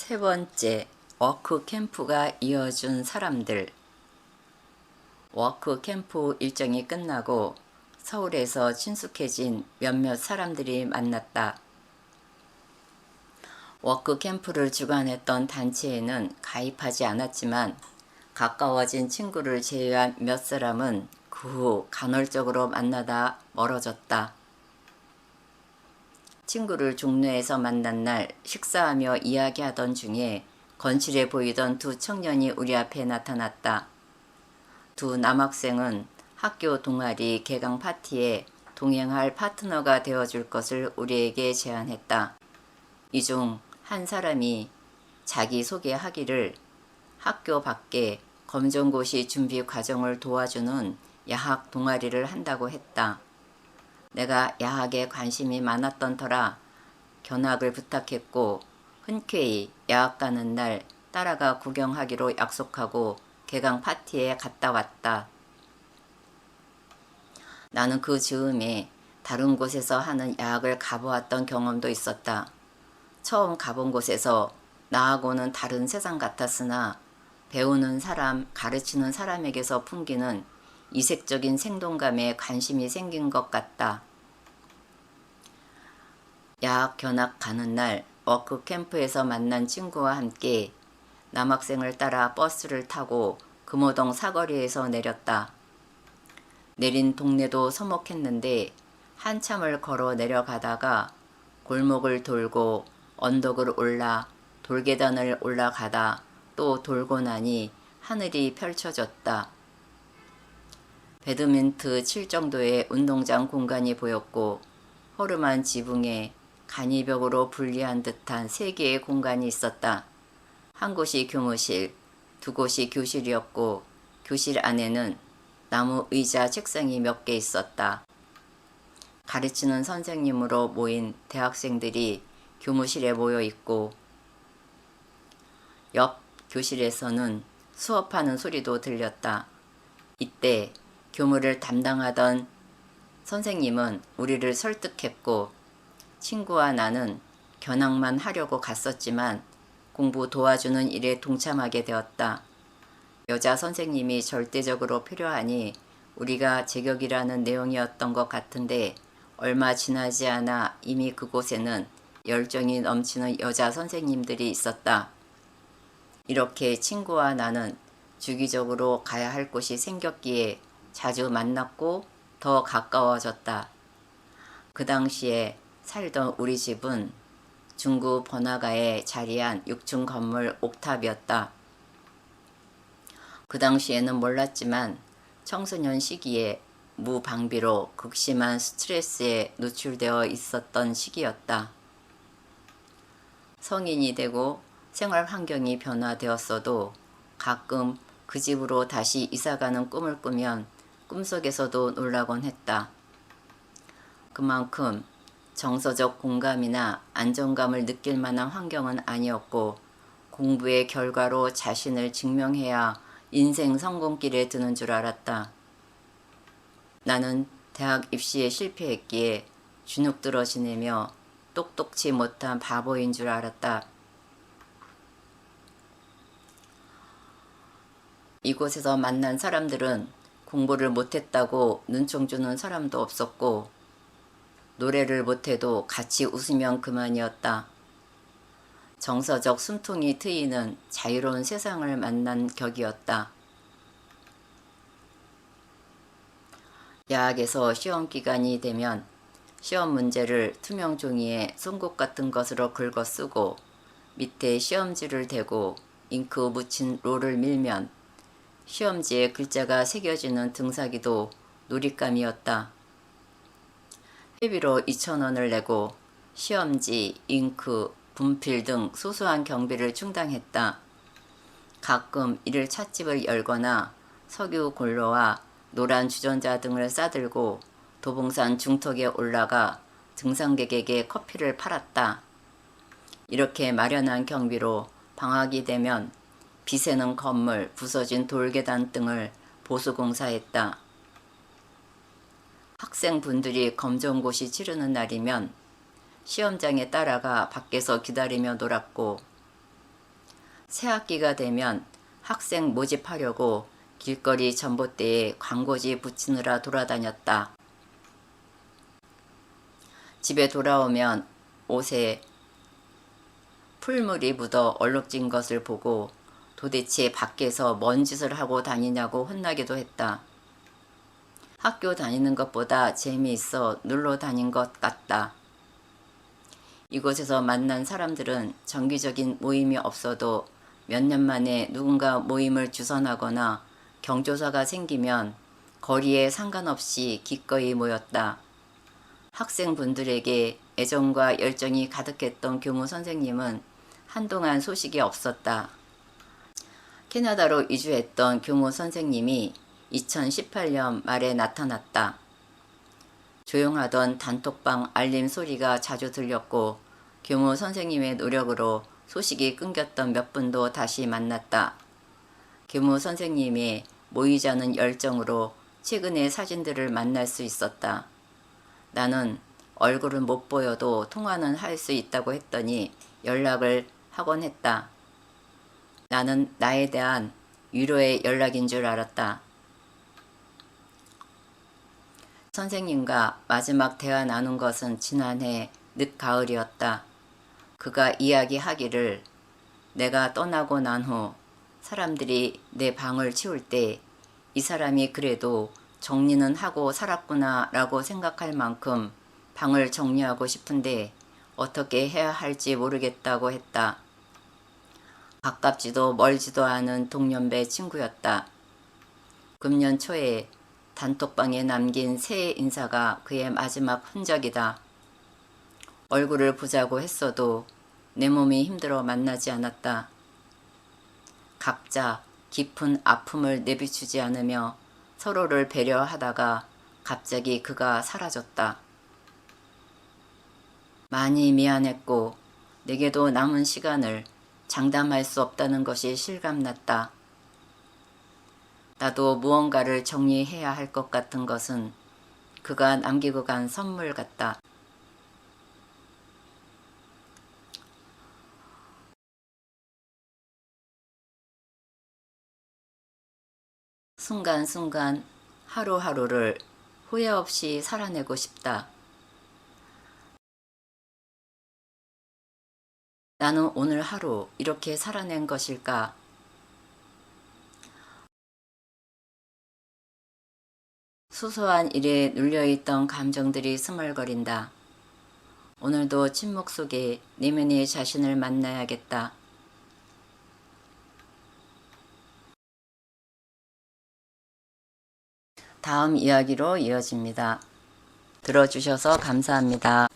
세 번째, 워크 캠프가 이어준 사람들. 워크 캠프 일정이 끝나고 서울에서 친숙해진 몇몇 사람들이 만났다. 워크 캠프를 주관했던 단체에는 가입하지 않았지만 가까워진 친구를 제외한 몇 사람은 그 후 간헐적으로 만나다 멀어졌다. 친구를 종로에서 만난 날 식사하며 이야기하던 중에 건실해 보이던 두 청년이 우리 앞에 나타났다. 두 남학생은 학교 동아리 개강 파티에 동행할 파트너가 되어줄 것을 우리에게 제안했다. 이 중 한 사람이 자기 소개하기를 학교 밖에 검정고시 준비 과정을 도와주는 야학 동아리를 한다고 했다. 내가 야학에 관심이 많았던 터라 견학을 부탁했고 흔쾌히 야학 가는 날 따라가 구경하기로 약속하고 개강 파티에 갔다 왔다. 나는 그 즈음에 다른 곳에서 하는 야학을 가보았던 경험도 있었다. 처음 가본 곳에서 나하고는 다른 세상 같았으나 배우는 사람, 가르치는 사람에게서 풍기는 이색적인 생동감에 관심이 생긴 것 같다. 야학 견학 가는 날 워크 캠프에서 만난 친구와 함께 남학생을 따라 버스를 타고 금호동 사거리에서 내렸다. 내린 동네도 서먹했는데 한참을 걸어 내려가다가 골목을 돌고 언덕을 올라 돌계단을 올라가다 또 돌고 나니 하늘이 펼쳐졌다. 배드민트 칠 정도의 운동장 공간이 보였고 허름한 지붕에 간이벽으로 분리한 듯한 세 개의 공간이 있었다. 한 곳이 교무실, 두 곳이 교실이었고 교실 안에는 나무 의자 책상이 몇 개 있었다. 가르치는 선생님으로 모인 대학생들이 교무실에 모여 있고 옆 교실에서는 수업하는 소리도 들렸다. 이때 교무를 담당하던 선생님은 우리를 설득했고 친구와 나는 견학만 하려고 갔었지만 공부 도와주는 일에 동참하게 되었다. 여자 선생님이 절대적으로 필요하니 우리가 제격이라는 내용이었던 것 같은데 얼마 지나지 않아 이미 그곳에는 열정이 넘치는 여자 선생님들이 있었다. 이렇게 친구와 나는 주기적으로 가야 할 곳이 생겼기에 자주 만났고 더 가까워졌다. 그 당시에 살던 우리 집은 중구 번화가에 자리한 6층 건물 옥탑이었다. 그 당시에는 몰랐지만 청소년 시기에 무방비로 극심한 스트레스에 노출되어 있었던 시기였다. 성인이 되고 생활 환경이 변화되었어도 가끔 그 집으로 다시 이사가는 꿈을 꾸면 꿈속에서도 놀라곤 했다. 그만큼 정서적 공감이나 안정감을 느낄 만한 환경은 아니었고 공부의 결과로 자신을 증명해야 인생 성공길에 드는 줄 알았다. 나는 대학 입시에 실패했기에 주눅들어 지내며 똑똑치 못한 바보인 줄 알았다. 이곳에서 만난 사람들은 공부를 못했다고 눈총 주는 사람도 없었고 노래를 못해도 같이 웃으면 그만이었다. 정서적 숨통이 트이는 자유로운 세상을 만난 격이었다. 야학에서 시험 기간이 되면 시험 문제를 투명 종이에 송곳 같은 것으로 긁어 쓰고 밑에 시험지를 대고 잉크 묻힌 롤을 밀면 시험지에 글자가 새겨지는 등사기도 놀잇감이었다. 회비로 2,000원을 내고 시험지, 잉크, 분필 등 소소한 경비를 충당했다. 가끔 이를 찻집을 열거나 석유 골로와 노란 주전자 등을 싸들고 도봉산 중턱에 올라가 등산객에게 커피를 팔았다. 이렇게 마련한 경비로 방학이 되면 비새는 건물, 부서진 돌계단 등을 보수공사했다. 학생분들이 검정고시 치르는 날이면 시험장에 따라가 밖에서 기다리며 놀았고 새학기가 되면 학생 모집하려고 길거리 전봇대에 광고지 붙이느라 돌아다녔다. 집에 돌아오면 옷에 풀물이 묻어 얼룩진 것을 보고 도대체 밖에서 뭔 짓을 하고 다니냐고 혼나기도 했다. 학교 다니는 것보다 재미있어 놀러 다닌 것 같다. 이곳에서 만난 사람들은 정기적인 모임이 없어도 몇 년 만에 누군가 모임을 주선하거나 경조사가 생기면 거리에 상관없이 기꺼이 모였다. 학생분들에게 애정과 열정이 가득했던 교무 선생님은 한동안 소식이 없었다. 캐나다로 이주했던 교무 선생님이 2018년 말에 나타났다. 조용하던 단톡방 알림 소리가 자주 들렸고 교무 선생님의 노력으로 소식이 끊겼던 몇 분도 다시 만났다. 교무 선생님의 모이자는 열정으로 최근의 사진들을 만날 수 있었다. 나는 얼굴은 못 보여도 통화는 할 수 있다고 했더니 연락을 하곤 했다. 나는 나에 대한 위로의 연락인 줄 알았다. 선생님과 마지막 대화 나눈 것은 지난해 늦가을이었다. 그가 이야기하기를 내가 떠나고 난 후 사람들이 내 방을 치울 때 이 사람이 그래도 정리는 하고 살았구나 라고 생각할 만큼 방을 정리하고 싶은데 어떻게 해야 할지 모르겠다고 했다. 가깝지도 멀지도 않은 동년배 친구였다. 금년 초에 단톡방에 남긴 새해 인사가 그의 마지막 흔적이다. 얼굴을 보자고 했어도 내 몸이 힘들어 만나지 않았다. 각자 깊은 아픔을 내비추지 않으며 서로를 배려하다가 갑자기 그가 사라졌다. 많이 미안했고 내게도 남은 시간을 장담할 수 없다는 것이 실감났다. 나도 무언가를 정리해야 할 것 같은 것은 그가 남기고 간 선물 같다. 순간순간 하루하루를 후회 없이 살아내고 싶다. 나는 오늘 하루 이렇게 살아낸 것일까? 소소한 일에 눌려있던 감정들이 스멀거린다. 오늘도 침묵 속에 내면의 자신을 만나야겠다. 다음 이야기로 이어집니다. 들어주셔서 감사합니다.